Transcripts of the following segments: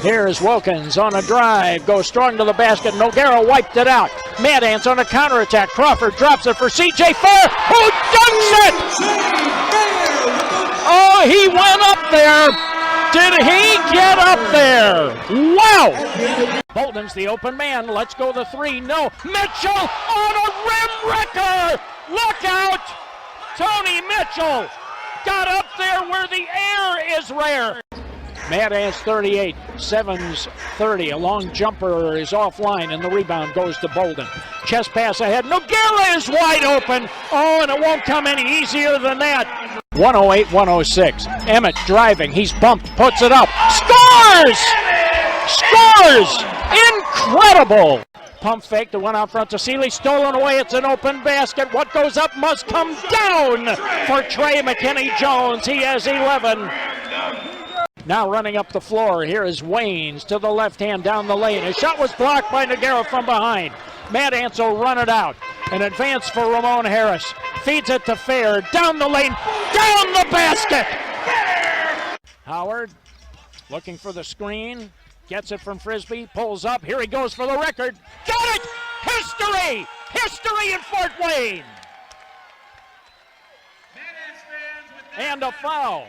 Here's Wilkins on a drive, goes strong to the basket. Noguera wiped it out. Mad Ants on a counterattack. Crawford drops it for C.J. Fair, who dunks it! Oh, he went up there. Did he get up there? Wow! Bolden's the open man. Let's go the three. No. Mitchell on a rim wrecker! Look out! Tony Mitchell got up there where the air is rare. Mad Ants 38, Sevens 30. A long jumper is offline, and the rebound goes to Bolden. Chest pass ahead. Noguera is wide open. Oh, and it won't come any easier than that. 108-106. Emmett driving. He's bumped. Puts it up. Scores! Scores! Incredible! Pump fake that went out front to Seeley. Stolen away. It's an open basket. What goes up must come down for Trey McKinney-Jones. He has 11. Now running up the floor, here is Waynes to the left hand down the lane. His shot was blocked by Noguera from behind. Mad Ants will run it out. An advance for Ramon Harris. Feeds it to Fair, down the lane, down the basket! Howard looking for the screen, gets it from Frisbee, pulls up, here he goes for the record. Got it! History! History in Fort Wayne! And a foul.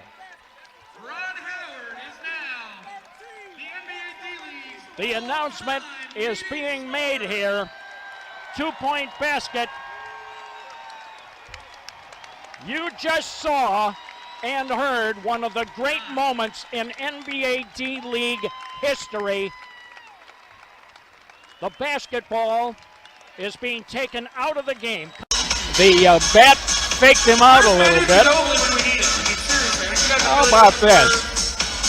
The announcement is being made here. 2-point basket. You just saw and heard one of the great moments in NBA D-League history. The basketball is being taken out of the game. The bat faked him out a little bit. How about this?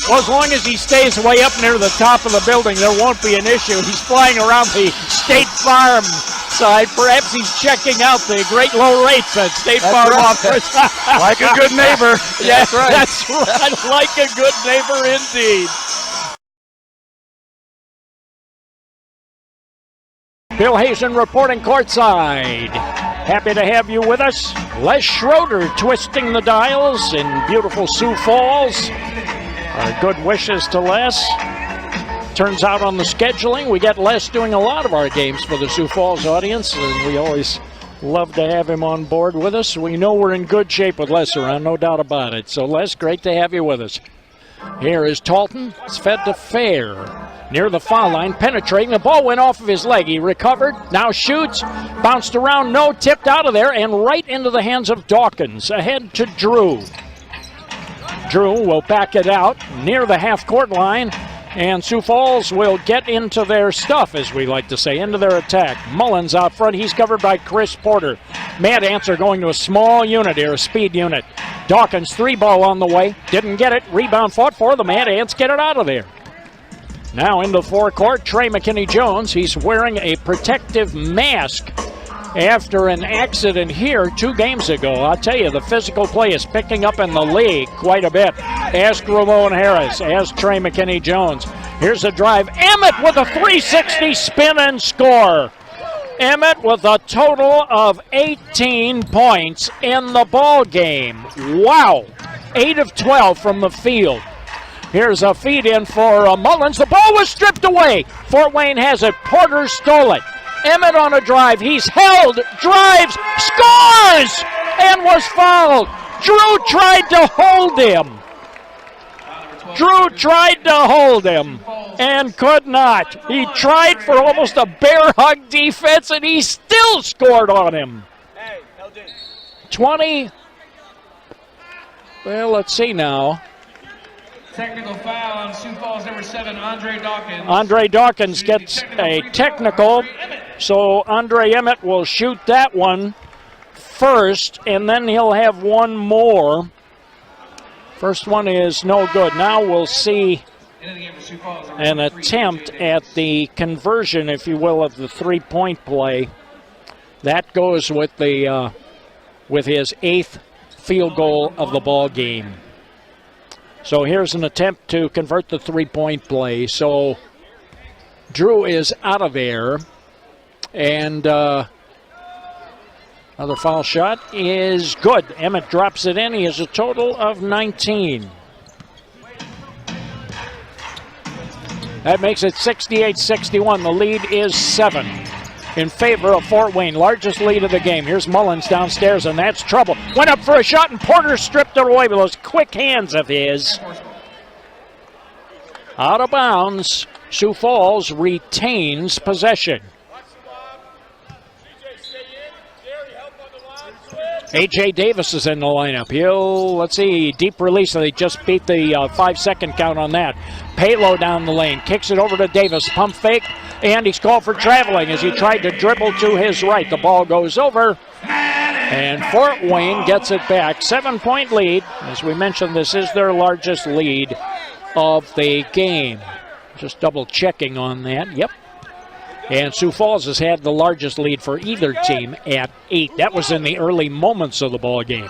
Well, as long as he stays way up near the top of the building, there won't be an issue. He's flying around the State Farm side. Perhaps he's checking out the great low rates that State Farm offers. Like a good neighbor. Yeah, that's right. Like a good neighbor indeed. Bill Hazen reporting courtside. Happy to have you with us. Les Schroeder twisting the dials in beautiful Sioux Falls. Our good wishes to Les. Turns out on the scheduling, we get Les doing a lot of our games for the Sioux Falls audience, and we always love to have him on board with us. We know we're in good shape with Les around, no doubt about it. So, Les, great to have you with us. Here is Talton. It's fed to Fair. Near the foul line, penetrating. The ball went off of his leg. He recovered, now shoots, bounced around, no, tipped out of there, and right into the hands of Dawkins. Ahead to Drew. Drew will back it out near the half-court line, and Sioux Falls will get into their stuff, as we like to say, into their attack. Mullins out front. He's covered by Chris Porter. Mad Ants are going to a small unit here, a speed unit. Dawkins, 3-ball on the way. Didn't get it. Rebound fought for. The Mad Ants get it out of there. Now into the forecourt, Trey McKinney-Jones. He's wearing a protective mask after an accident here 2 games ago. I'll tell you, the physical play is picking up in the league quite a bit. Ask Ramon Harris, ask Trey McKinney-Jones. Here's a drive. Emmett with a 360 spin and score. Emmett with a total of 18 points in the ball game. Wow. 8 of 12 from the field. Here's a feed in for Mullins. The ball was stripped away. Fort Wayne has it. Porter stole it. Emmett on a drive. He's held, drives, scores, and was fouled. Drew tried to hold him. Drew tried to hold him and could not. He tried for almost a bear hug defense, and he still scored on him. 20. Well, let's see now. Technical foul on Sioux Falls number 7, Andre Dawkins. Andre Dawkins gets a technical, so Andre Emmett will shoot that one first, and then he'll have one more. First one is no good. Now we'll see an attempt at the conversion, if you will, of the three-point play. That goes with the with his 8th field goal of the ball game. So here's an attempt to convert the three-point play. So Drew is out of there. And another foul shot is good. Emmett drops it in. He has a total of 19. That makes it 68-61. The lead is 7 in favor of Fort Wayne. Largest lead of the game. Here's Mullins downstairs, and that's trouble. Went up for a shot, and Porter stripped it away with those quick hands of his. Out of bounds. Sioux Falls retains possession. A.J. Davis is in the lineup. Let's see, deep release. They just beat the 5-second count on that. Palo down the lane, kicks it over to Davis. Pump fake, and he's called for traveling as he tried to dribble to his right. The ball goes over, and Fort Wayne gets it back. 7-point lead. As we mentioned, this is their largest lead of the game. Just double checking on that. Yep. And Sioux Falls has had the largest lead for either team at 8. That was in the early moments of the ball game.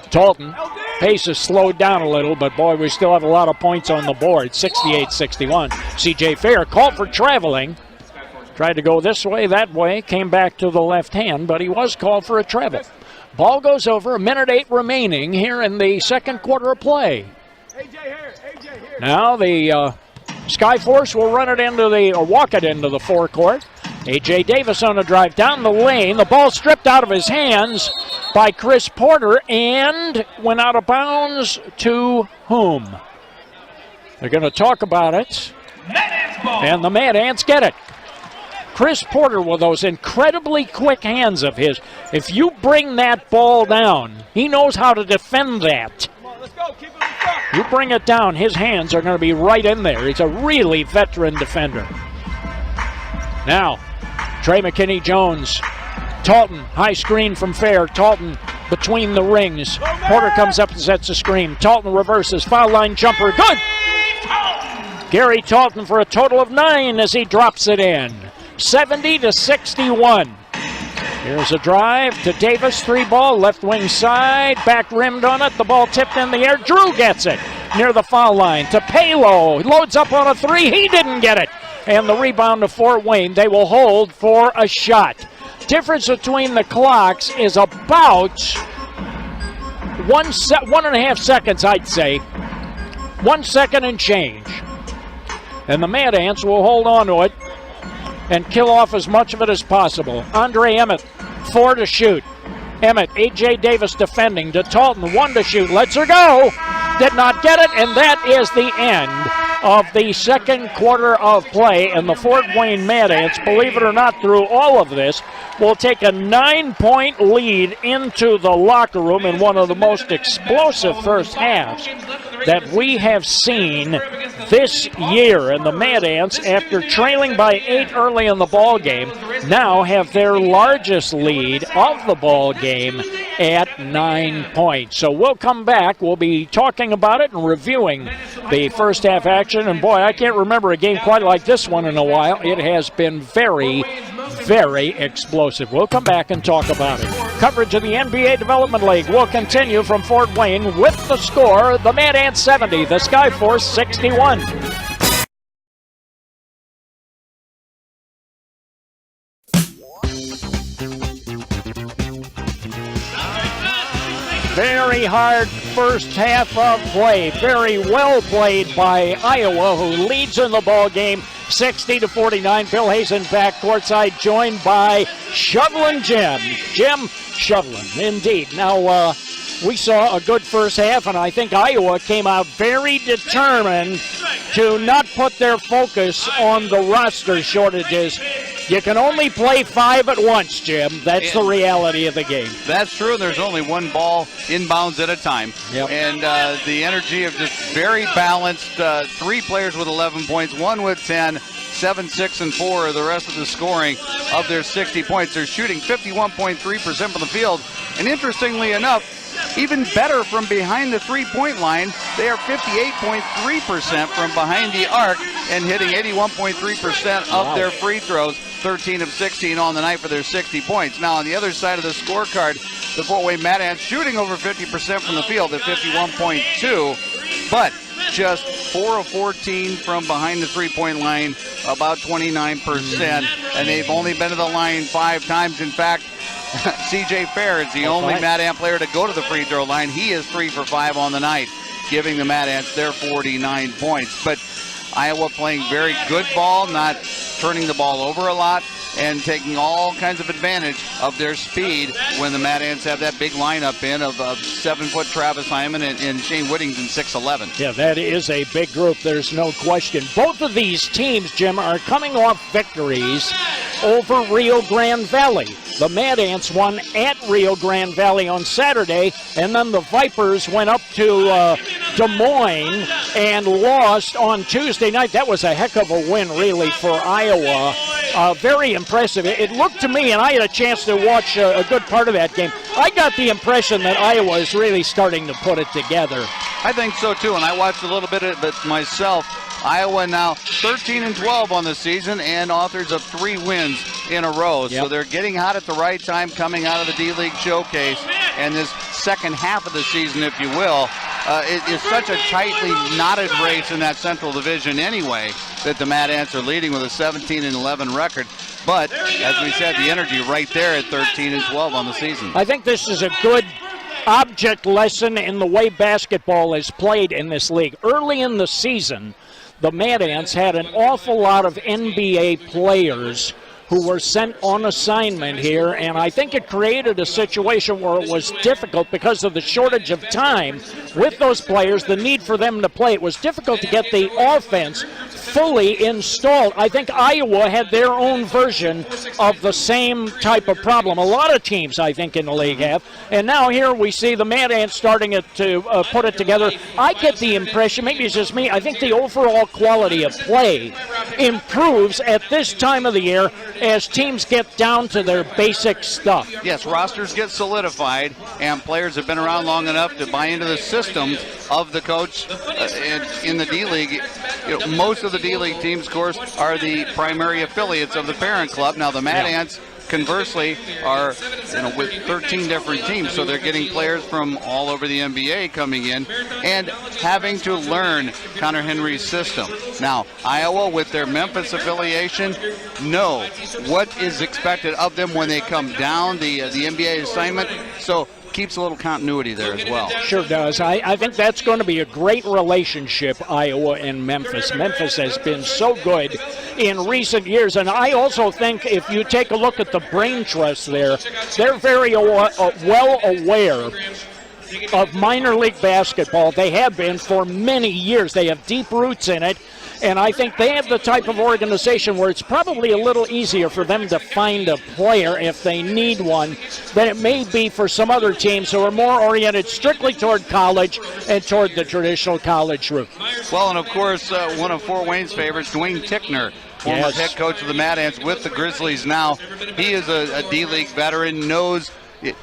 Talton, pace has slowed down a little, but boy, we still have a lot of points on the board. 68-61. C.J. Fair called for traveling. Tried to go this way, that way, came back to the left hand, but he was called for a travel. Ball goes over, 1:08 remaining here in the second quarter of play. Now the Skyforce will run it walk it into the forecourt. A.J. Davis on a drive down the lane. The ball stripped out of his hands by Chris Porter and went out of bounds to whom? They're going to talk about it. And the Mad Ants get it. Chris Porter with those incredibly quick hands of his. If you bring that ball down, he knows how to defend that. You bring it down, his hands are going to be right in there. He's a really veteran defender. Now, Trey McKinney-Jones. Talton, high screen from Fair. Talton between the rings. Porter comes up and sets a screen. Talton reverses, foul line jumper, good! Gary Talton for a total of 9 as he drops it in. 70-61. Here's a drive to Davis, 3-ball, left wing side, back rimmed on it, the ball tipped in the air. Drew gets it near the foul line to Palo. Loads up on a 3, he didn't get it. And the rebound to Fort Wayne. They will hold for a shot. Difference between the clocks is about 1.5 seconds, I'd say. 1 second and change. And the Mad Ants will hold on to it and kill off as much of it as possible. Andre Emmett, 4 to shoot. Emmett, A.J. Davis defending to Talton, 1 to shoot. Lets her go. Did not get it, and that is the end of the second quarter of play. And the Fort Wayne Mad Ants, believe it or not, through all of this, will take a 9-point lead into the locker room in one of the most explosive first halves that we have seen this year. And the Mad Ants, after trailing by 8 early in the ball game, now have their largest lead of the ball game at 9 points. So we'll come back. We'll be talking about it and reviewing the first half action. And boy, I can't remember a game quite like this one in a while. It has been very, very explosive. We'll come back and talk about it. Coverage of the NBA Development League will continue from Fort Wayne with the score, the Mad Ants 70, the Skyforce 61. Very hard first half of play. Very well played by Iowa, who leads in the ball game 60-49. Bill Hazen back courtside, joined by Shovelin Jim. Jim Shovelin, indeed. Now, we saw a good first half, and I think Iowa came out very determined to not put their focus on the roster shortages. You can only play 5 at once, Jim. That's the reality of the game. That's true. There's only one ball inbounds at a time. Yep. And the energy of just very balanced. 3 players with 11 points, 1 with 10, 7, 6, and 4 are the rest of the scoring of their 60 points. They're shooting 51.3% from the field. And interestingly enough, even better from behind the three-point line. They are 58.3% from behind the arc and hitting 81.3% of their free throws. 13 of 16 on the night for their 60 points. Now, on the other side of the scorecard, the Fort Wayne Mad Ants shooting over 50% from the field at 51.2, but just 4 of 14 from behind the three-point line, about 29%, and they've only been to the line 5 times. In fact, C.J. Fair is the only Mad Ant player to go to the free throw line. He is 3 for 5 on the night, giving the Mad Ants their 49 points. But Iowa playing very good ball, not turning the ball over a lot, and taking all kinds of advantage of their speed when the Mad Ants have that big lineup in of 7-foot Travis Hyman and Shane Whittington 6'11". Yeah, that is a big group. There's no question. Both of these teams, Jim, are coming off victories over Rio Grande Valley. The Mad Ants won at Rio Grande Valley on Saturday, and then the Vipers went up to Des Moines and lost on Tuesday night. That was a heck of a win, really, for Iowa. Very impressive. It looked to me, and I had a chance to watch a good part of that game, I got the impression that Iowa is really starting to put it together. I think so, too, and I watched a little bit of it myself. Iowa now 13-12 on the season and authors of 3 wins in a row. Yep. So they're getting hot at the right time coming out of the D-League Showcase. And this second half of the season, if you will, it is such a tightly knotted race in that Central Division anyway that the Mad Ants are leading with a 17-11 record. But, as we said, the energy right there at 13-12 on the season. I think this is a good object lesson in the way basketball is played in this league. Early in the season, the Mad Ants had an awful lot of NBA players who were sent on assignment here, and I think it created a situation where it was difficult because of the shortage of time with those players, the need for them to play. It was difficult to get the offense fully installed. I think Iowa had their own version of the same type of problem. A lot of teams, I think, in the league have. And now here we see the Mad Ants starting to put it together. I get the impression, maybe it's just me, I think the overall quality of play improves at this time of the year as teams get down to their basic stuff. Yes, rosters get solidified, and players have been around long enough to buy into the system of the coach in the D-League. You know, most of the D-League teams, of course, are the primary affiliates of the parent club. Now, the Mad Ants, conversely, are with 13 different teams, so they're getting players from all over the NBA coming in and having to learn Connor Henry's system. Now, Iowa, with their Memphis affiliation, know what is expected of them when they come down the NBA assignment, so keeps a little continuity there as well. Sure does. I think that's going to be a great relationship, Iowa and Memphis. Memphis has been so good in recent years, and I also think if you take a look at the brain trust there, they're very well aware of minor league basketball. They have been for many years. They have deep roots in it. And I think they have the type of organization where it's probably a little easier for them to find a player if they need one than it may be for some other teams who are more oriented strictly toward college and toward the traditional college route. Well, and of course, one of Fort Wayne's favorites, Dwayne Tickner, former head coach of the Mad Ants with the Grizzlies now. He is a D-League veteran, knows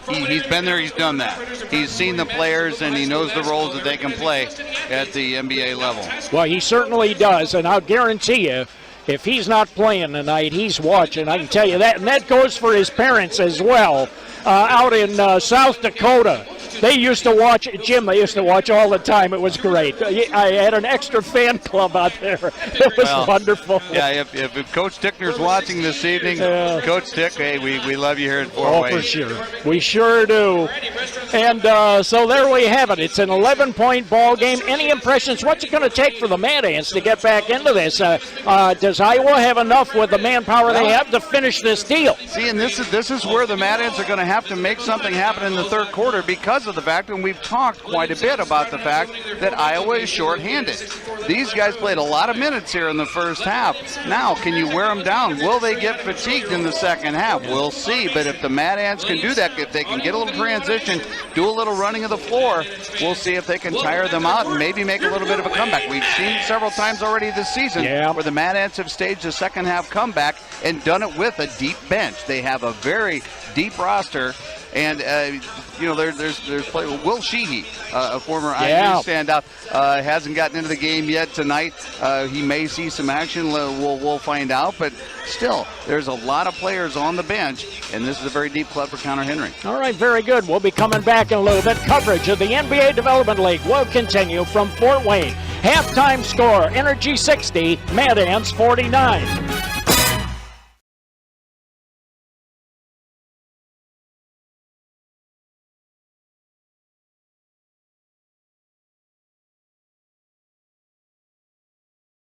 he's been there, he's done that. He's seen the players, and he knows the roles that they can play at the NBA level. Well, he certainly does, and I'll guarantee you, if he's not playing tonight, he's watching. I can tell you that, and that goes for his parents as well. Out in South Dakota, they used to watch, Jim, they used to watch all the time. It was great. I had an extra fan club out there. It was wonderful. Yeah, if Coach Tickner's watching this evening, Coach Tick, hey, we love you here at Fort Wayne. Oh, for sure. We sure do. And so there we have it. It's an 11-point ball game. Any impressions? What's it going to take for the Mad Ants to get back into this? Does Iowa have enough with the manpower they have to finish this deal? See, and this is where the Mad Ants are going to have to make something happen in the third quarter because of the fact, and we've talked quite a bit about the fact that Iowa is shorthanded. These guys played a lot of minutes here in the first half. Now, can you wear them down? Will they get fatigued in the second half? We'll see, but if the Mad Ants can do that, if they can get a little transition, do a little running of the floor, we'll see if they can tire them out and maybe make a little bit of a comeback. We've seen several times already this season where the Mad Ants have staged a second half comeback and done it with a deep bench. They have a very deep roster, and there's play Will Sheehy, a former IU standout, hasn't gotten into the game yet tonight. He may see some action. We'll find out, but still, there's a lot of players on the bench, and this is a very deep club for Connor Henry. All right, very good. We'll be coming back in a little bit. Coverage of the NBA Development League will continue from Fort Wayne. Halftime score, Energy 60, Mad Ants 49.